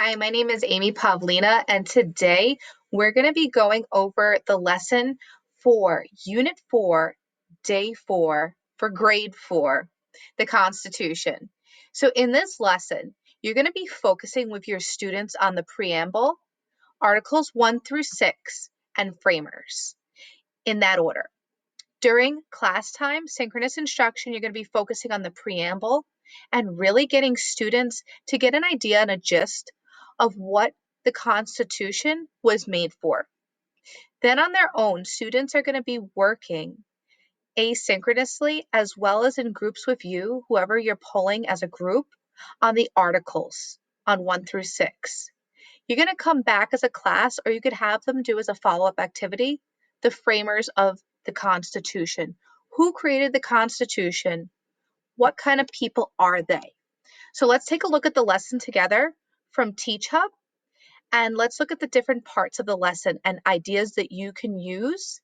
Hi, my name is Amy Pavlina, and today we're going to be going over the lesson for Unit 4, Day 4 for Grade 4, the Constitution. So in this lesson, you're going to be focusing with your students on the preamble, Articles 1 through 6, and framers, in that order. During class time, synchronous instruction, you're going to be focusing on the preamble and really getting students to get an idea and a gist of what the Constitution was made for. Then on their own, students are going to be working asynchronously as well as in groups with you, whoever you're pulling as a group, on the articles on 1 through 6. You're going to come back as a class, or you could have them do as a follow-up activity, the framers of the Constitution. Who created the Constitution? What kind of people are they? So let's take a look at the lesson together from Teach Hub, and let's look at the different parts of the lesson and ideas that you can use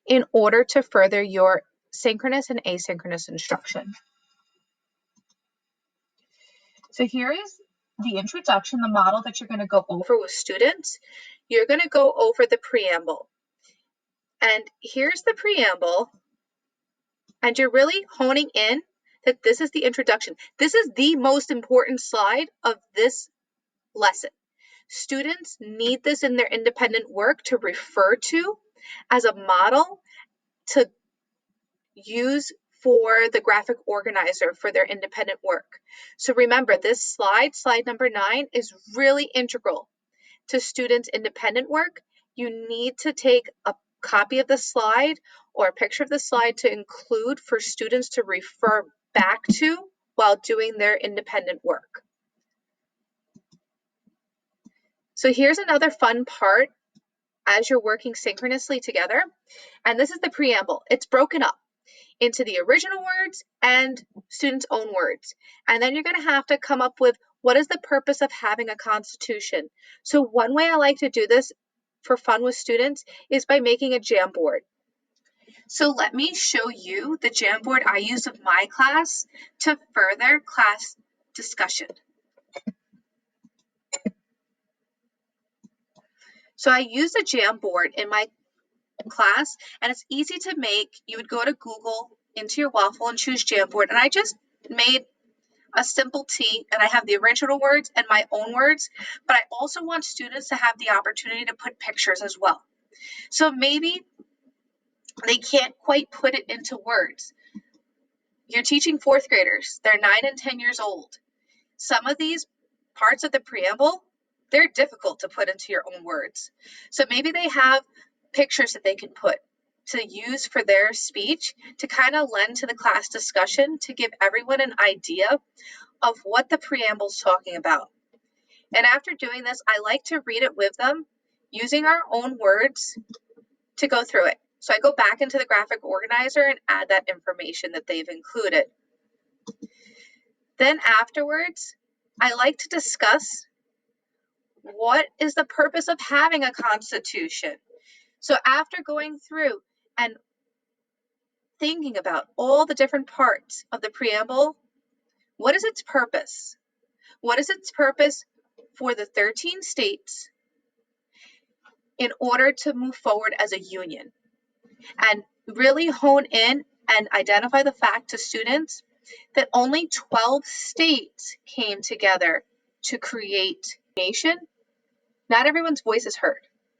in order to further your synchronous and asynchronous instruction. So here is the introduction, the model that you're going to go over with students. You're going to go over the preamble. And here's the preamble. And you're really honing in that this is the introduction. This is the most important slide of this lesson. Students need this in their independent work to refer to as a model to use for the graphic organizer for their independent work. So remember, this slide number 9, is really integral to students' independent work. You need to take a copy of the slide or a picture of the slide to include for students to refer back to while doing their independent work. So here's another fun part as you're working synchronously together, and this is the preamble. It's broken up into the original words and students' own words. And then you're going to have to come up with what is the purpose of having a constitution. So one way I like to do this for fun with students is by making a Jamboard. So let me show you the Jamboard I use with my class to further class discussion. So I use a Jamboard in my class, and it's easy to make. You would go to Google into your waffle and choose Jamboard, and I just made a simple T, and I have the original words and my own words, but I also want students to have the opportunity to put pictures as well. So maybe they can't quite put it into words. You're teaching 4th graders. They're 9 and 10 years old. Some of these parts of the preamble, they're difficult to put into your own words. So maybe they have pictures that they can put to use for their speech to kind of lend to the class discussion to give everyone an idea of what the preamble is talking about. And after doing this, I like to read it with them using our own words to go through it. So I go back into the graphic organizer and add that information that they've included. Then afterwards, I like to discuss what is the purpose of having a constitution. So after going through and thinking about all the different parts of the preamble, what is its purpose? What is its purpose for the 13 states in order to move forward as a union? And really hone in and identify the fact to students that only 12 states came together to create a nation. Not everyone's voice is heard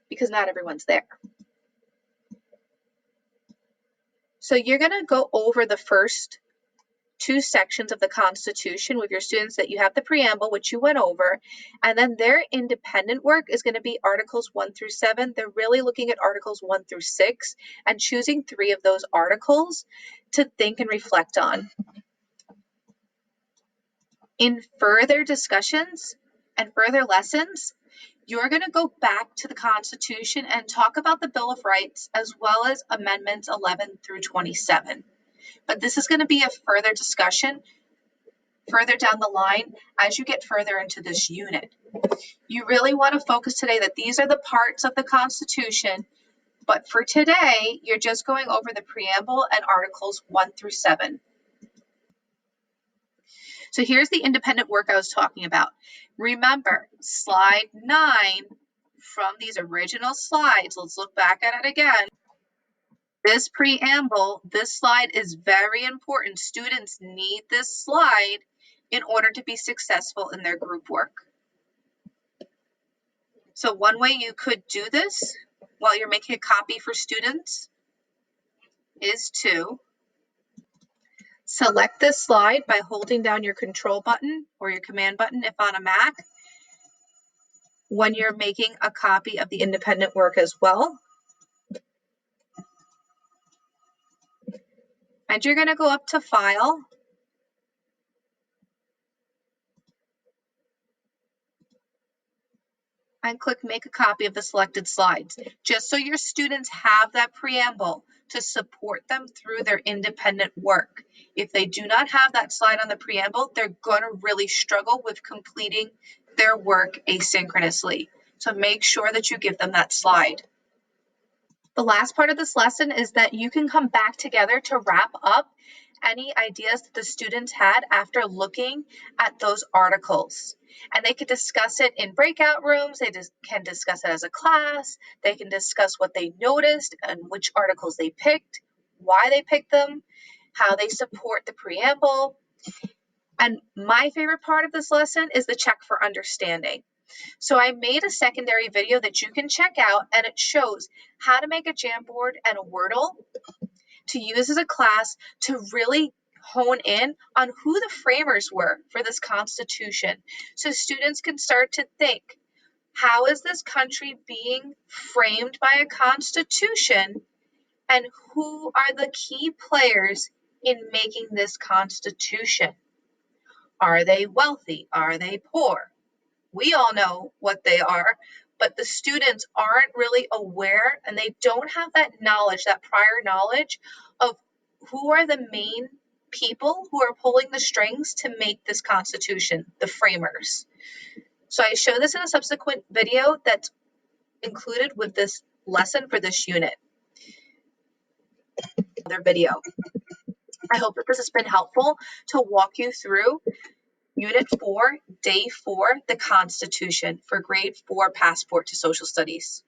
because not everyone's there. So you're going to go over the first 2 sections of the Constitution with your students that you have the preamble, which you went over, and then their independent work is going to be Articles 1 through 7. They're really looking at Articles 1 through 6 and choosing 3 of those articles to think and reflect on. In further discussions and further lessons, you're going to go back to the Constitution and talk about the Bill of Rights as well as Amendments 11 through 27. But this is going to be a further discussion further down the line as you get further into this unit. You really want to focus today that these are the parts of the Constitution, but for today, you're just going over the preamble and Articles 1 through 7. So here's the independent work I was talking about. Remember, slide 9 from these original slides. Let's look back at it again. This preamble, this slide is very important. Students need this slide in order to be successful in their group work. So one way you could do this while you're making a copy for students is to select this slide by holding down your control button or your command button if on a Mac when you're making a copy of the independent work as well. And you're going to go up to File, and click Make a Copy of the selected slides, just so your students have that preamble to support them through their independent work. If they do not have that slide on the preamble, they're going to really struggle with completing their work asynchronously. So make sure that you give them that slide. The last part of this lesson is that you can come back together to wrap up any ideas that the students had after looking at those articles. And they could discuss it in breakout rooms, they can discuss it as a class, they can discuss what they noticed and which articles they picked, why they picked them, how they support the preamble. And my favorite part of this lesson is the check for understanding. So I made a secondary video that you can check out, and it shows how to make a Jamboard and a Wordle to use as a class to really hone in on who the framers were for this Constitution. So students can start to think, how is this country being framed by a Constitution, and who are the key players in making this Constitution? Are they wealthy? Are they poor? We all know what they are, but the students aren't really aware, and they don't have that knowledge, that prior knowledge of who are the main people who are pulling the strings to make this Constitution, the framers. So I show this in a subsequent video that's included with this lesson for this unit. Another video. I hope that this has been helpful to walk you through Unit 4, Day 4, the Constitution for Grade 4 Passport to Social Studies.